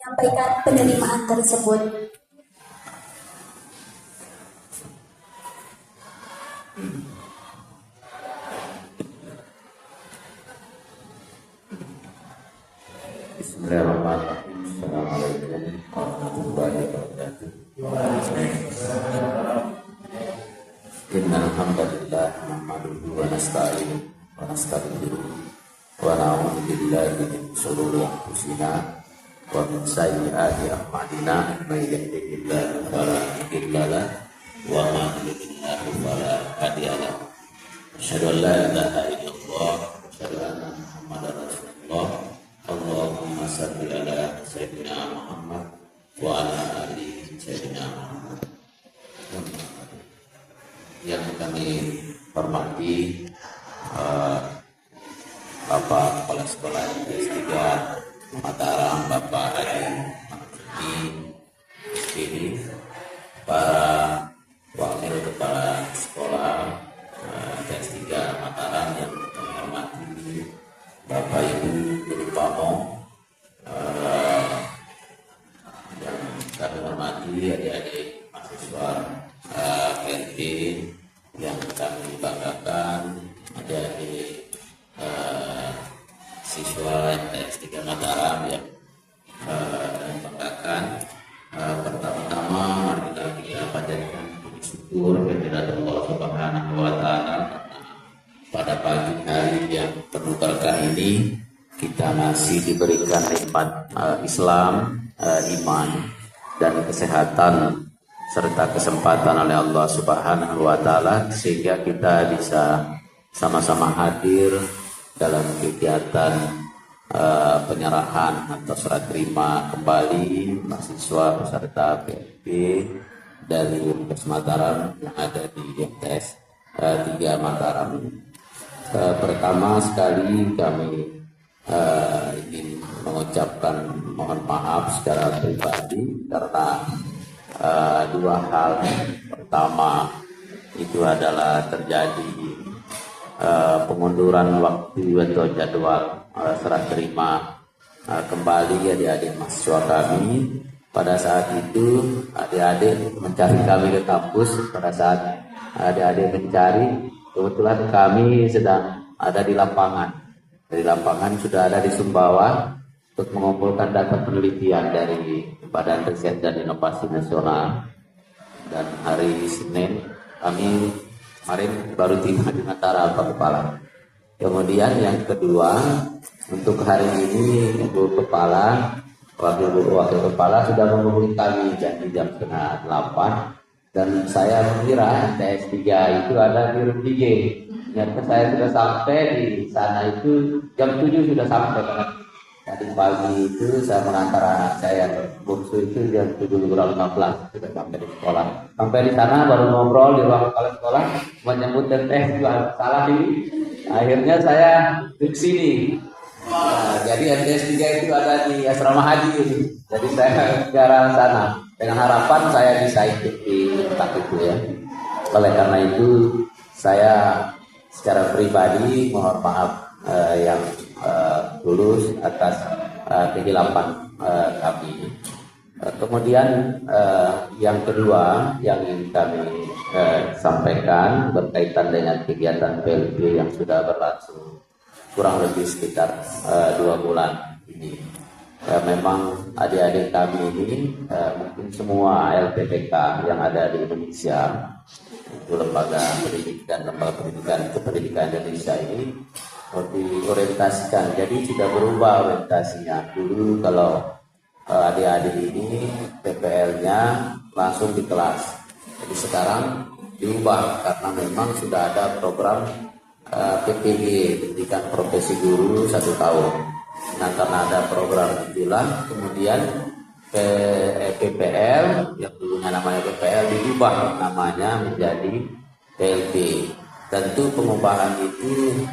menyampaikan penerimaan tersebut. Bismillahirrahmanirrahim. Assalamualaikum warahmatullahi wabarakatuh. Innal hamdalillah nahmaduhu wa nasta'inuhu wa nastaghfiruh wa na'udzu billahi min shururi anfusina wa min sayyiati a'malina. May yahdihillahu fala mudilla lahu wa may yudlil fala hadiya lahu. Asyhadu an la ilaha illallah wa asyhadu anna Muhammadar Rasulullah. Allahumma shalli ala sayyidina Muhammad wa ala ali sayyidina Muhammad. Yang kami hormati Bapak Kepala Sekolah S3 Mataram, Bapak Adi ini, para wakil kepala sekolah S3 Mataram yang kami hormati, Bapak Ibu Guru Pamong, yang kami hormati adik-adik mahasiswa LP yang kami banggakan, adik-adik siswa MTS 3 Mataram yang banggakan. Pertama-tama mari kita panjatkan puji syukur kehadirat Allah Subhanahu wa taala pada pagi hari yang penuh berkah ini kita masih diberikan nikmat Islam, iman dan kesehatan serta kesempatan oleh Allah Subhanahu wa taala sehingga kita bisa sama-sama hadir dalam kegiatan penyerahan atau serah terima kembali mahasiswa peserta PLP dari Universitas Mataram yang ada di MTS 3 Mataram. Pertama sekali kami ingin mengucapkan mohon maaf secara pribadi karena dua hal. Pertama itu adalah terjadi pengunduran waktu atau jadwal serah terima kembali adik-adik mahasiswa kami. Pada saat itu adik-adik mencari kami ke kampus. Pada saat adik-adik mencari, kebetulan kami sedang ada di lapangan. Dari lapangan sudah ada di Sumbawa untuk mengumpulkan data penelitian dari Badan Riset dan Inovasi Nasional. Dan hari Senin kami kemarin baru tiba di Mataram, Pak Kepala. Kemudian yang kedua, untuk hari ini Ibu Kepala, Wakil Kepala sudah menghubungi kami jam 7:30 dan saya mengira MTS 3 itu ada di Rumah G. Ternyata saya sudah sampai di sana itu jam 7 sudah sampai karena tadi pagi itu saya mengantar anak saya bungsu itu jam 7:15 sudah sampai di sekolah. Sampai di sana baru ngobrol di ruang kepala sekolah menyebut MTS salah ini. Akhirnya saya ke sini. Nah, jadi MTS 3 itu ada di Asrama Haji itu. Jadi saya ke arah sana dengan harapan saya bisa ikut di tempat itu ya. Oleh karena itu saya secara pribadi mohon maaf yang tulus atas kehilapan kami. Kemudian yang kedua yang ingin kami sampaikan berkaitan dengan kegiatan PLP yang sudah berlangsung kurang lebih sekitar 2 bulan ini. Memang adik-adik kami ini mungkin semua LPPK yang ada di Indonesia, itu lembaga pendidikan kependidikan Indonesia ini diorientasikan. Jadi sudah berubah orientasinya. Dulu kalau adik-adik ini PPL-nya langsung di kelas. Jadi sekarang diubah karena memang sudah ada program PPG, pendidikan profesi guru 1 tahun. Nah, karena ada program itulah kemudian PPL yang dulunya namanya PPL diubah namanya menjadi PLP. Tentu pengubahan itu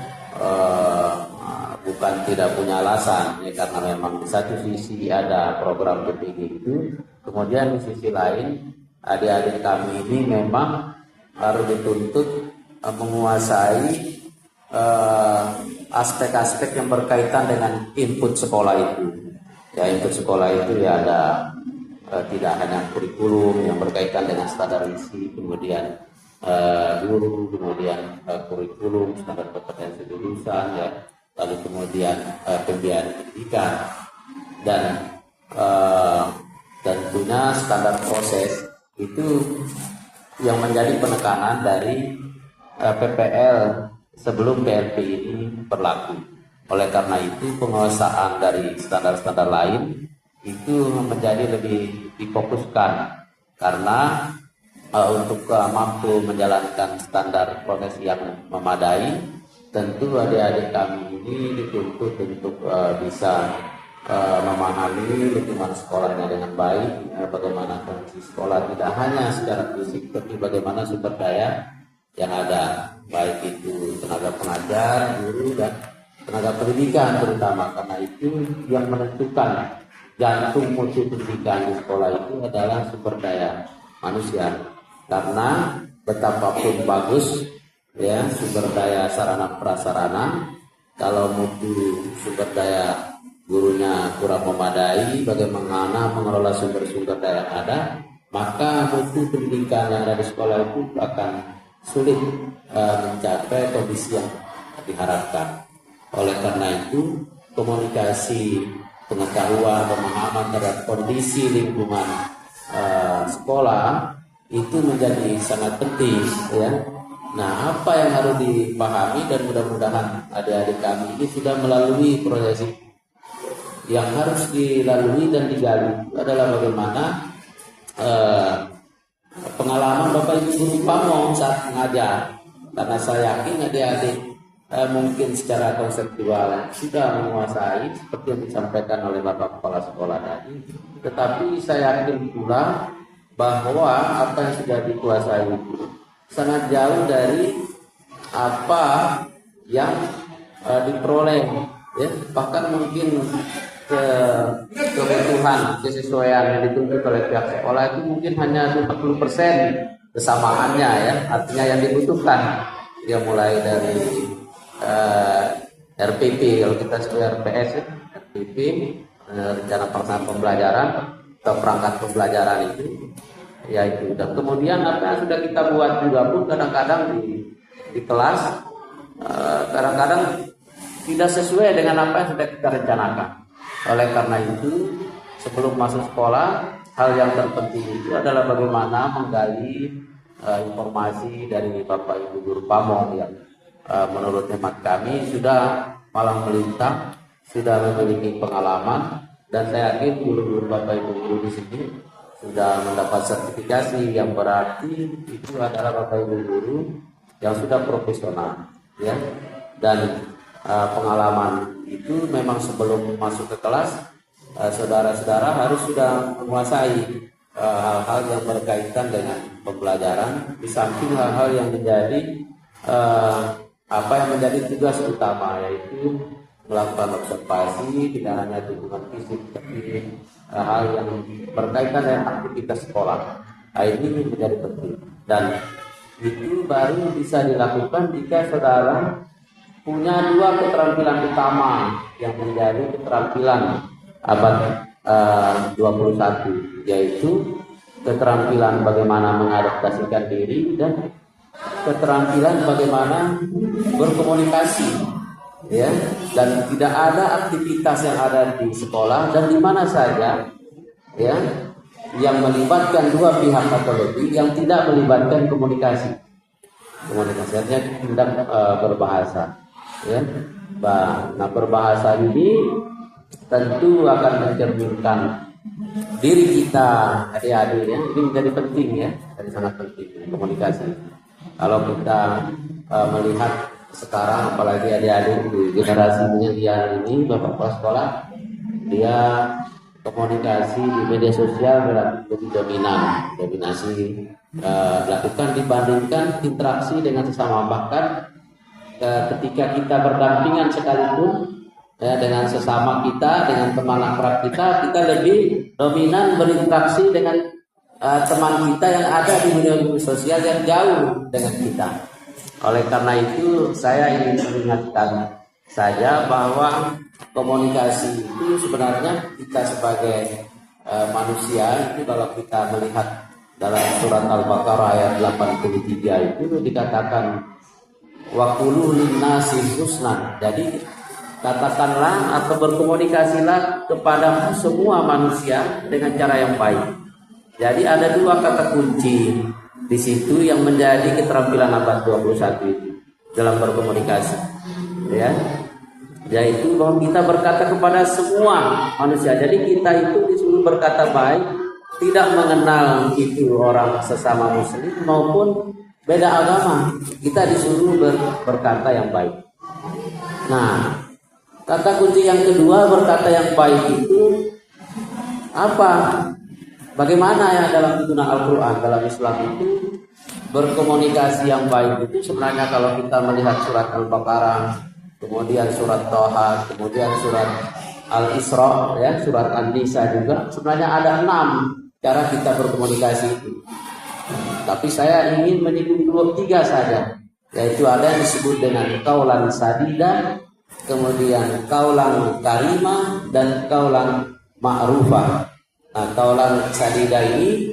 bukan tidak punya alasan ya, karena memang di satu sisi ada program PPG itu, kemudian di sisi lain adik-adik kami ini memang harus dituntut menguasai aspek-aspek yang berkaitan dengan input sekolah itu. Ya, untuk sekolah itu ya ada tidak hanya kurikulum yang berkaitan dengan standar isi, kemudian guru, kemudian kurikulum, standar kompetensi lulusan, ya, lalu kemudian pembiayaan pendidikan dan tentunya standar proses itu yang menjadi penekanan dari PPL sebelum PLP ini berlaku. Oleh karena itu penguasaan dari standar-standar lain itu menjadi lebih difokuskan karena untuk mampu menjalankan standar proses yang memadai, tentu adik-adik kami ini dituntut untuk bisa memahami lingkungan sekolahnya dengan baik, bagaimana kondisi sekolah tidak hanya secara fisik, tapi bagaimana sumber daya yang ada, baik itu tenaga pengajar, guru, dan tenaga pendidikan terutama, karena itu yang menentukan jantung mutu pendidikan di sekolah itu adalah sumber daya manusia. Karena betapapun bagus ya sumber daya sarana prasarana, kalau mutu sumber daya gurunya kurang memadai, bagaimana mengelola sumber-sumber daya yang ada, maka mutu pendidikan yang ada di sekolah itu akan sulit mencapai kondisi yang diharapkan. Oleh karena itu, komunikasi, pengetahuan, pemahaman terhadap kondisi lingkungan sekolah itu menjadi sangat penting, ya. Nah, apa yang harus dipahami dan mudah-mudahan adik-adik kami ini sudah melalui proses yang harus dilalui dan digali adalah bagaimana pengalaman Bapak Ibu guru Pamong saat mengajar. Karena saya yakin adik-adik mungkin secara konseptual sudah menguasai seperti yang disampaikan oleh Bapak Kepala Sekolah tadi, tetapi saya yakin pula bahwa apa yang sudah dikuasai itu sangat jauh dari apa yang diperoleh, ya. Bahkan mungkin kebutuhan kesesuaian yang dituntut oleh pihak sekolah itu mungkin hanya 40% kesamaannya, ya. Artinya yang dibutuhkan dia mulai dari RPP, kalau kita sebut RPS, ya, RPP, rencana pelaksanaan pembelajaran atau perangkat pembelajaran itu, yaitu. Dan kemudian apa yang sudah kita buat juga pun kadang-kadang di kelas kadang-kadang tidak sesuai dengan apa yang sudah kita rencanakan. Oleh karena itu, sebelum masuk sekolah, hal yang terpenting itu adalah bagaimana menggali informasi dari Bapak Ibu guru Pamong yang menurut hemat kami sudah malang melintang, sudah memiliki pengalaman, dan saya yakin guru-guru Bapak Ibu guru di sini sudah mendapat sertifikasi yang berarti itu adalah Bapak Ibu guru yang sudah profesional, ya. Dan pengalaman itu memang sebelum masuk ke kelas saudara-saudara harus sudah menguasai hal-hal yang berkaitan dengan pembelajaran, di samping hal-hal yang menjadi apa yang menjadi tugas utama, yaitu melakukan observasi tidak hanya lingkungan fisik tapi hal yang berkaitan dengan aktivitas sekolah. Ini menjadi penting, dan itu baru bisa dilakukan jika saudara punya dua keterampilan utama yang menjadi keterampilan abad 21, yaitu keterampilan bagaimana mengadaptasikan diri dan keterampilan bagaimana berkomunikasi, ya. Dan tidak ada aktivitas yang ada di sekolah dan di mana saja, ya, yang melibatkan dua pihak atau lebih yang tidak melibatkan komunikasi artinya tindak berbahasa, ya. Nah, berbahasa ini tentu akan mencerminkan diri kita adik-adik, ya. Ini menjadi penting, ya, jadi sangat penting komunikasi. Kalau kita melihat sekarang, apalagi adik-adik di generasi milenial ini, Bapak Kepala Sekolah, dia komunikasi di media sosial lebih dominasi dilakukan dibandingkan interaksi dengan sesama. Bahkan ketika kita berdampingan sekalipun, ya, dengan sesama kita, dengan teman akrab kita lebih dominan berinteraksi dengan teman kita yang ada di media sosial yang jauh dengan kita. Oleh karena itu saya ingin mengingatkan saja bahwa komunikasi itu sebenarnya kita sebagai manusia itu kalau kita melihat dalam surat Al-Baqarah ayat 83 itu dikatakan wa qulu linnasi husnan. Jadi katakanlah atau berkomunikasilah kepada semua manusia dengan cara yang baik. Jadi ada dua kata kunci di situ yang menjadi keterampilan abad 21 itu dalam berkomunikasi. Ya. Yaitu bahwa kita berkata kepada semua manusia. Jadi kita itu disuruh berkata baik, tidak mengenal itu orang sesama muslim maupun beda agama. Kita disuruh berkata yang baik. Nah, kata kunci yang kedua berkata yang baik itu apa? Bagaimana ya dalam tuntunan Al-Quran, dalam Islam itu berkomunikasi yang baik itu sebenarnya kalau kita melihat surat Al-Baqarah, kemudian surat Toha, kemudian surat Al-Isra, ya, surat An-Nisa juga sebenarnya ada 6 cara kita berkomunikasi itu. Tapi saya ingin menyebut 2-3 saja, yaitu ada yang disebut dengan kaulan sadida, kemudian kaulan karimah, dan kaulan ma'rufah. Nah, kaulan sadida ini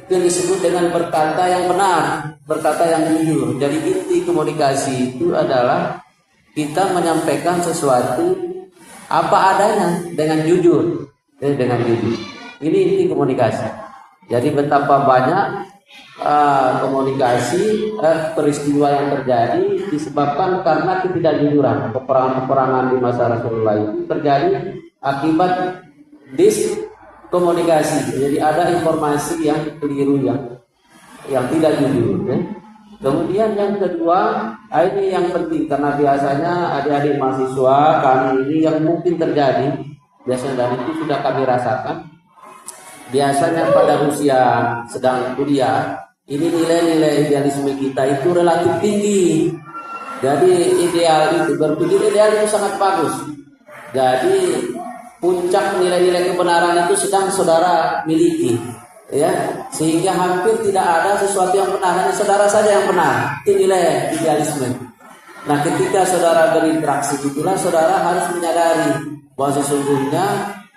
itu yang disebut dengan berkata yang benar, berkata yang jujur. Jadi inti komunikasi itu adalah kita menyampaikan sesuatu apa adanya dengan jujur, dengan jujur. Ini inti komunikasi. Jadi betapa banyak komunikasi peristiwa yang terjadi disebabkan karena ketidakjujuran. Peperangan-peperangan di masa Rasulullah itu terjadi akibat komunikasi. Jadi ada informasi yang keliru, yang tidak jujur. Ya. Kemudian yang kedua, ini yang penting karena biasanya adik-adik mahasiswa kami ini yang mungkin terjadi, biasanya dan itu sudah kami rasakan. Biasanya pada usia sedang kuliah, ini nilai-nilai idealisme kita itu relatif tinggi. Jadi ideal itu berpikir ideal itu sangat bagus. Jadi puncak nilai-nilai kebenaran itu sedang saudara miliki, ya, sehingga hampir tidak ada sesuatu yang benar, hanya saudara saja yang benar. Itu nilai idealisme. Nah, ketika saudara berinteraksi itulah saudara harus menyadari bahwa sesungguhnya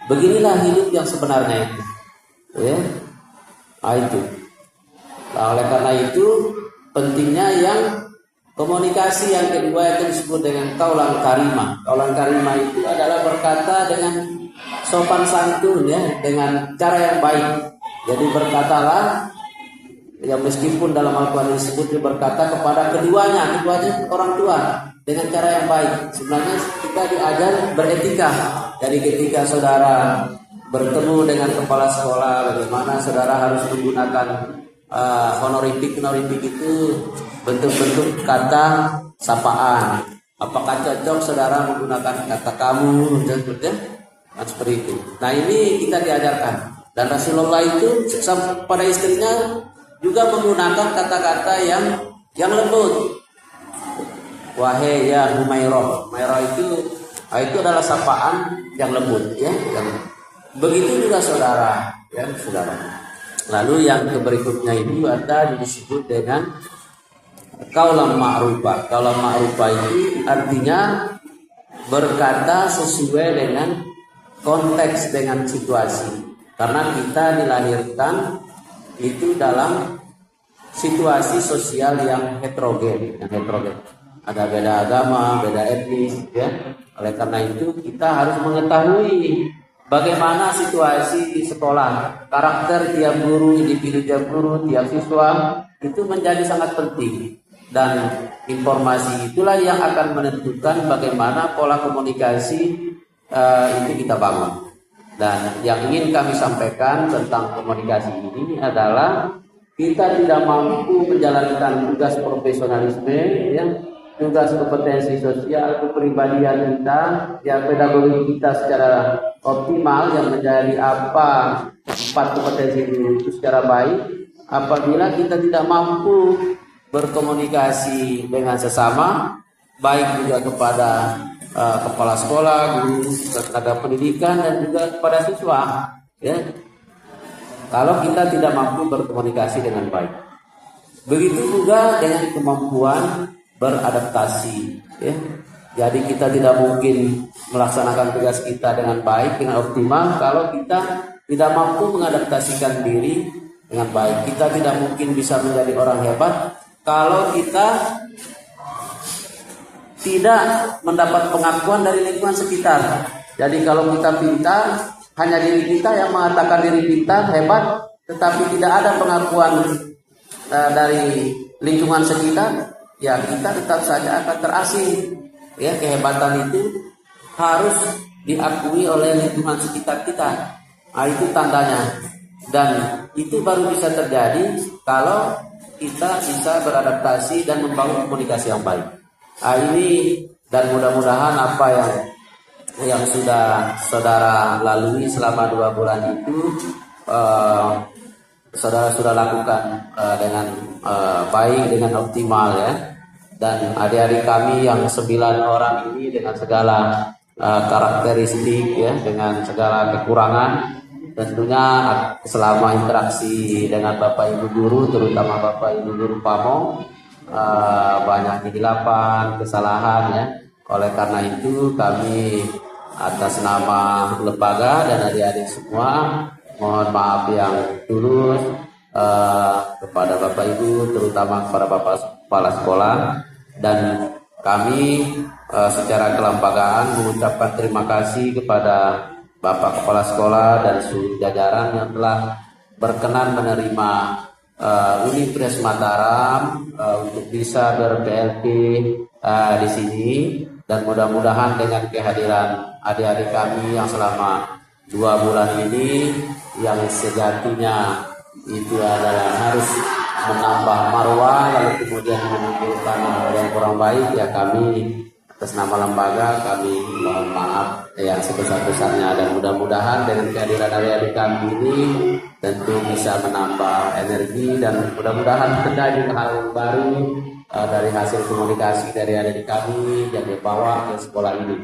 beginilah hidup yang sebenarnya itu, ya. Nah, itu. Nah, oleh karena itu pentingnya yang komunikasi yang kedua yang disebut dengan kaulan karimah. Kaulan karimah itu adalah berkata dengan sopan santun, ya, dengan cara yang baik. Jadi berkatalah, ya meskipun dalam Al-Quran disebut berkata kepada keduanya orang tua dengan cara yang baik. Sebenarnya kita diajar beretika. Jadi ketika saudara bertemu dengan kepala sekolah, bagaimana saudara harus menggunakan honorific itu bentuk-bentuk kata sapaan. Apakah cocok saudara menggunakan kata kamu dan seperti itu. Nah, ini kita diajarkan. Dan Rasulullah itu pada istrinya juga menggunakan kata-kata yang lembut. Wahai ya Humairah. Humairah itu adalah sapaan yang lembut, ya. Begitu juga saudara, ya, saudara. Lalu yang berikutnya itu ada disebut dengan kaulan ma'rufah. Kaulan ma'rufah itu artinya berkata sesuai dengan konteks, dengan situasi. Karena kita dilahirkan itu dalam situasi sosial yang heterogen. Ada beda agama, beda etnis, ya. Oleh karena itu kita harus mengetahui bagaimana situasi di sekolah, karakter tiap guru, individu tiap guru, tiap siswa itu menjadi sangat penting. Dan informasi itulah yang akan menentukan bagaimana pola komunikasi itu kita bangun. Dan yang ingin kami sampaikan tentang komunikasi ini adalah kita tidak mampu menjalankan tugas profesionalisme, ya, tugas kompetensi sosial, kepribadian kita, ya, pedagogi kita secara optimal yang menjadi 4 kompetensi itu secara baik apabila kita tidak mampu berkomunikasi dengan sesama, baik juga kepada kepala sekolah, guru, tenaga pendidikan, dan juga kepada siswa, ya. Kalau kita tidak mampu berkomunikasi dengan baik, begitu juga dengan kemampuan beradaptasi, ya. Jadi kita tidak mungkin melaksanakan tugas kita dengan baik, dengan optimal kalau kita tidak mampu mengadaptasikan diri dengan baik. Kita tidak mungkin bisa menjadi orang hebat kalau kita tidak mendapat pengakuan dari lingkungan sekitar. Jadi kalau kita pintar, hanya diri kita yang mengatakan diri pintar, hebat, tetapi tidak ada pengakuan dari lingkungan sekitar, ya kita tetap saja akan terasing. Ya, kehebatan itu harus diakui oleh lingkungan sekitar kita. Nah, itu tandanya. Dan itu baru bisa terjadi kalau kita bisa beradaptasi dan membangun komunikasi yang baik. Nah, ini dan mudah-mudahan apa yang sudah saudara lalui selama 2 bulan itu saudara sudah lakukan dengan baik, dengan optimal ya. Dan adik-adik kami yang 9 orang ini dengan segala karakteristik ya, dengan segala kekurangan, tentunya selama interaksi dengan Bapak Ibu guru, terutama Bapak Ibu guru Pamong, banyak kesilapan, kesalahan ya. Oleh karena itu kami atas nama lembaga dan adik-adik semua mohon maaf yang tulus kepada Bapak Ibu, terutama kepada Bapak Kepala Sekolah, dan kami secara kelembagaan mengucapkan terima kasih kepada Bapak Kepala Sekolah dan seluruh jajaran yang telah berkenan menerima Universitas Mataram untuk bisa ber-PLP di sini, dan mudah-mudahan dengan kehadiran adik-adik kami yang selama 2 bulan ini yang sejatinya itu adalah harus menambah marwah lalu kemudian menimbulkan yang kurang baik, ya kami atas nama lembaga kami mohon maaf yang sebesar-besarnya, dan mudah-mudahan dengan kehadiran adik-adik kami ini tentu bisa menambah energi, dan mudah-mudahan ada hal yang baru dari hasil komunikasi dari adik-adik kami yang dibawa ke sekolah ini.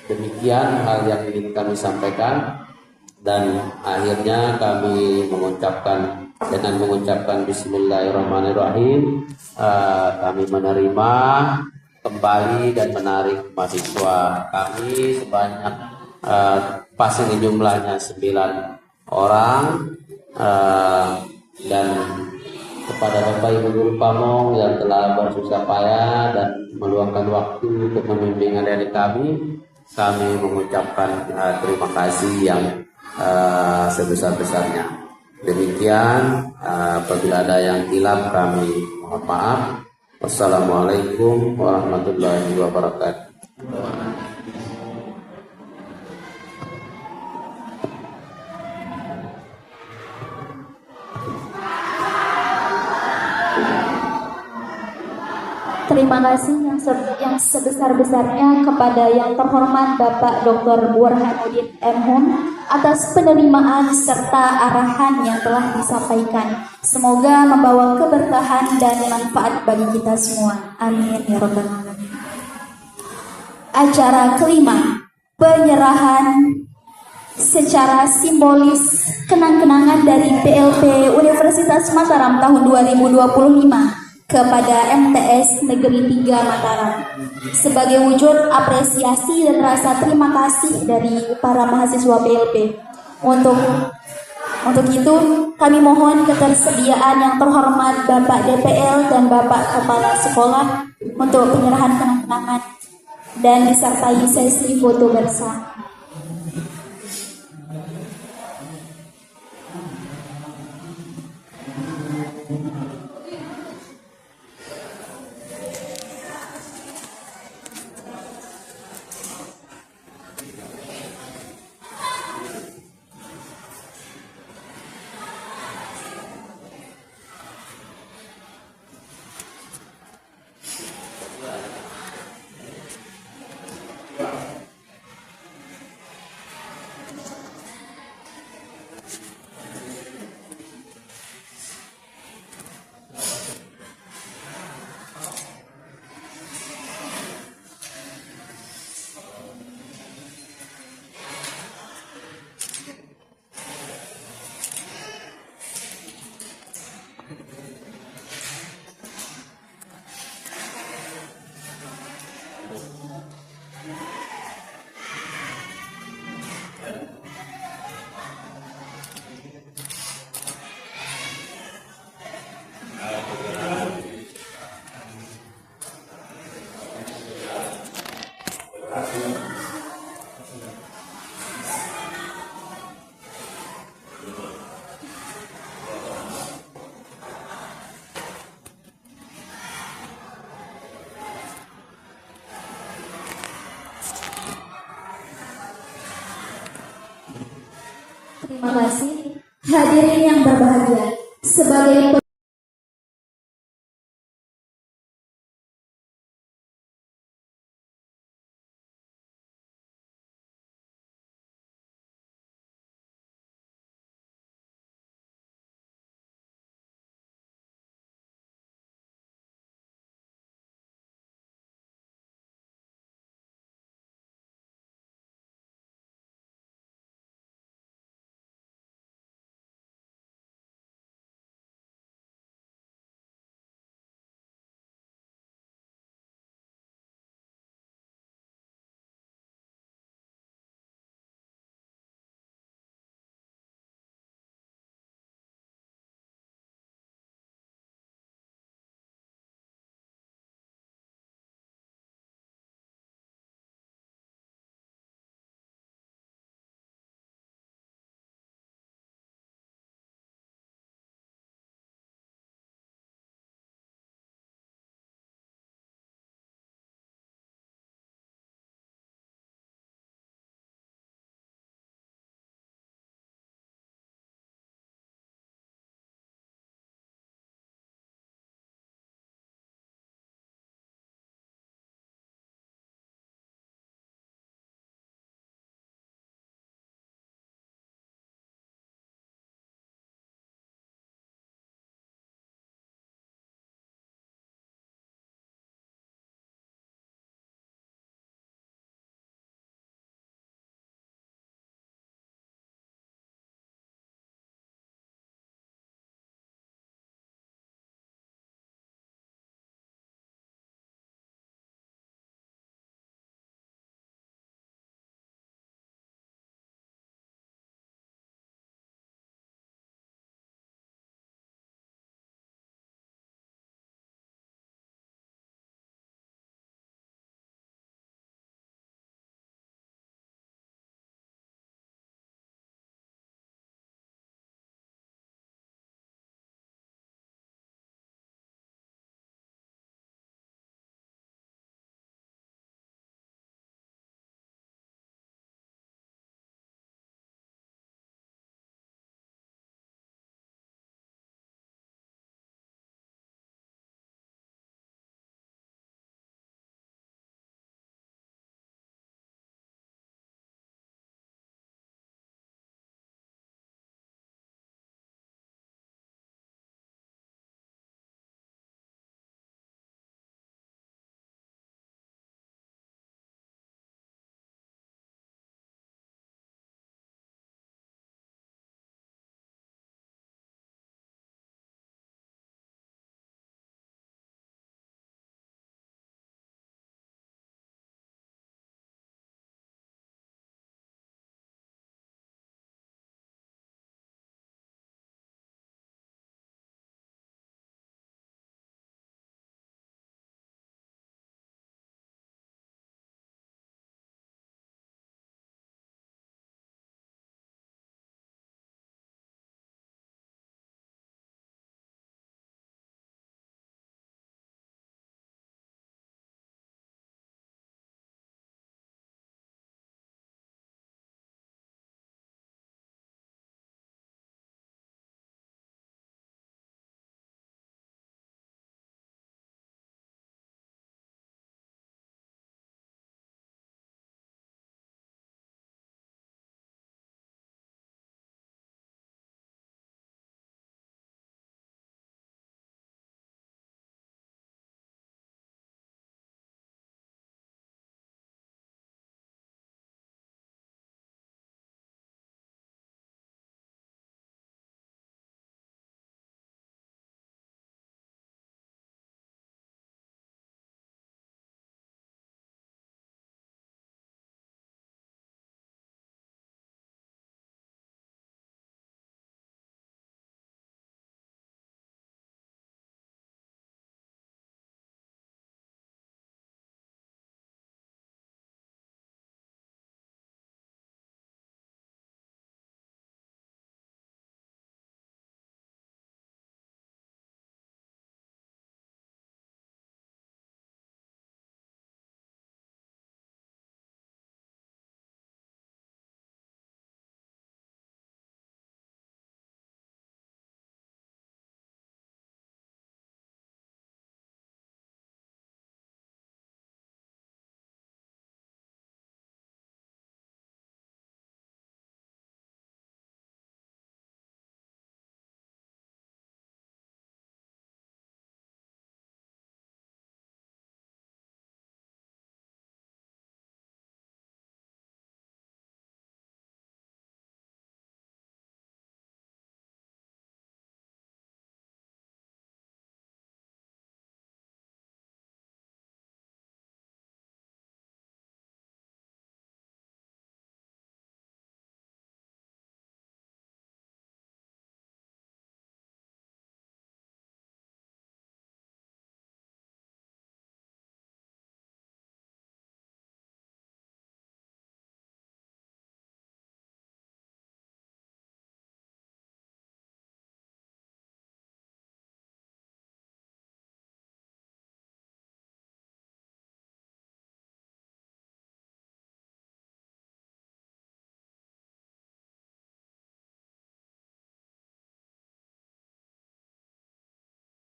Demikian hal yang ingin kami sampaikan. Dan akhirnya kami mengucapkan Bismillahirrahmanirrahim, kami menerima kembali dan menarik mahasiswa kami sebanyak pasti jumlahnya 9 orang, dan kepada Bapak Ibu guru Pamong yang telah bersusah payah dan meluangkan waktu untuk membimbing adik-adik kami mengucapkan terima kasih yang sebesar-besarnya. Demikian, apabila ada yang hilaf kami mohon maaf. Wassalamualaikum warahmatullahi wabarakatuh. Terima kasih yang sebesar-besarnya kepada yang terhormat Bapak Dr. Burhanuddin M. Hum atas penerimaan serta arahan yang telah disampaikan. Semoga membawa keberkahan dan manfaat bagi kita semua. Amin ya rabbal alamin. Acara kelima, penyerahan secara simbolis kenang-kenangan dari PLP Universitas Mataram tahun 2025 kepada MTS Negeri 3 Mataram sebagai wujud apresiasi dan rasa terima kasih dari para mahasiswa PLP. Untuk itu kami mohon ketersediaan yang terhormat Bapak DPL dan Bapak Kepala Sekolah untuk penyerahan kenang-kenangan dan disertai sesi foto bersama. Terima kasih. Hadirin yang berbahagia, sebagai